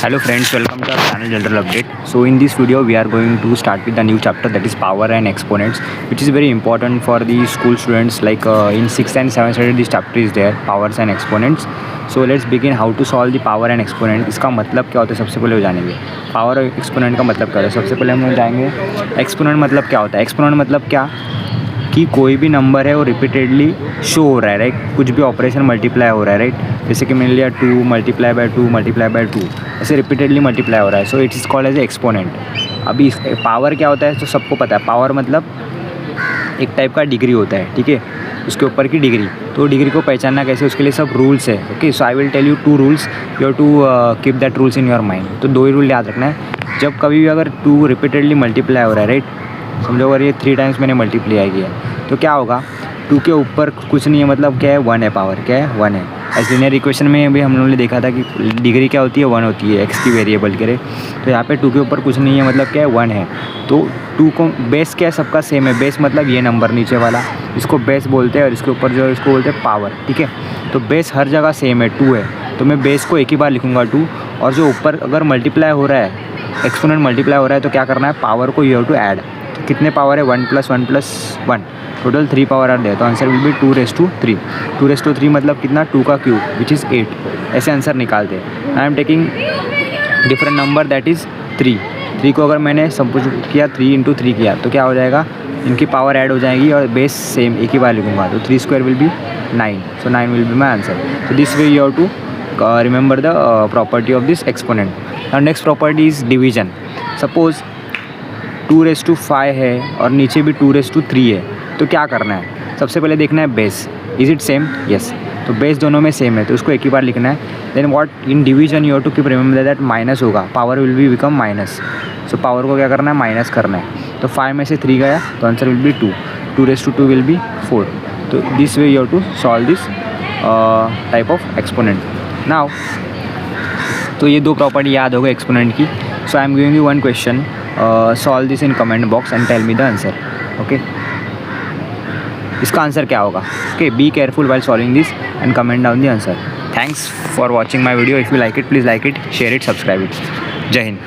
Hello friends, welcome to our channel General Update. So in this video we are going to start with the new chapter, that is power and exponents, which is very important for the school students. Like in 6th and 7th standard this chapter is there, powers and exponents. So let's begin how to solve the power and exponent. इसका मतलब क्या होता है सबसे पहले हो जानेंगे. Power और एक्सपोनेंट का मतलब क्या होता है. सबसे पहले हम लोग जाएंगे एक्सपोनेंट मतलब क्या होता है. एक्सपोनेंट मतलब क्या कि कोई भी नंबर है वो रिपीटेडली शो हो रहा है, राइट. कुछ भी ऑपरेशन मल्टीप्लाई हो रहा है, राइट. जैसे कि मैंने लिया 2 मल्टीप्लाई बाय 2 मल्टीप्लाई बाय 2, ऐसे रिपीटेडली मल्टीप्लाई हो रहा है. So it is called as exponent. अभी पावर क्या होता है तो सबको पता है. पावर मतलब एक टाइप का डिग्री होता है, ठीक है, उसके ऊपर की डिग्री. तो डिग्री को पहचानना कैसे, उसके लिए सब रूल्स है. Okay, so I will tell you 2 rules. You have to keep that rules in your mind. तो 2 ही रूल याद रखना है. जब कभी भी अगर 2 रिपीटेडली मल्टीप्लाई हो रहा है, राइट, समझो अगर ये 3 टाइम्स मैंने मल्टीप्लाई किया तो क्या होगा, 2 के ऊपर कुछ नहीं है, मतलब क्या है, 1 है. पावर क्या है, 1 है. ऐसे लीनियर इक्वेशन में भी हम लोगों ने देखा था कि डिग्री क्या होती है, 1 होती है, एक्स की वेरिएबल के. तो यहाँ पे 2 के ऊपर कुछ नहीं है, मतलब क्या है, 1 है. तो 2 को बेस क्या है, सबका सेम है. बेस मतलब ये नंबर नीचे वाला, इसको बेस बोलते हैं, और इसके ऊपर जो है इसको बोलते हैं पावर, ठीक है. तो बेस हर जगह सेम है, 2 है. तो मैं बेस को एक ही बार लिखूँगा 2, और जो ऊपर अगर मल्टीप्लाई हो रहा है, एक्सपोनेंट मल्टीप्लाई हो रहा है, तो क्या करना है, पावर को यू हैव टू ऐड. कितने पावर है, 1 + 1 + 1, टोटल 3 पावर आर देयर. तो आंसर विल बी 2⁻3. 2⁻3 मतलब कितना, 2 का क्यूब, विच इज़ 8. ऐसे आंसर निकालते हैं. I am taking different number, that is 3 को अगर मैंने सपोज किया 3 × 3 किया तो क्या हो जाएगा, इनकी पावर ऐड हो जाएगी और बेस सेम एक ही बार लिखूँगा. तो 3² will be 9. So 9 will be my answer. तो this way you have to remember the property of this exponent. और next property is division. Suppose 2⁵ है और नीचे भी 2⁵ है, तो क्या करना है, सबसे पहले देखना है base, is it same, yes. तो बेस दोनों में सेम है, तो उसको एक ही बार लिखना है. Then what, in division you have to keep remember that minus होगा, power will be become minus. So power को क्या करना है, माइनस करना है. तो 5 में से 3 गया तो answer will be 2. 2⁻2 will be 4. तो this way you have to solve this type of exponent. Now तो ये 2 प्रॉपर्टी याद हो गए एक्सपोनेंट की. So I am giving you 1 question. Solve this in comment box and tell me the answer. Okay, इसका answer क्या होगा. Okay, be careful while solving this and comment down the answer. Thanks for watching my video. If you like it, please like it, share it, subscribe it. जय हिंद.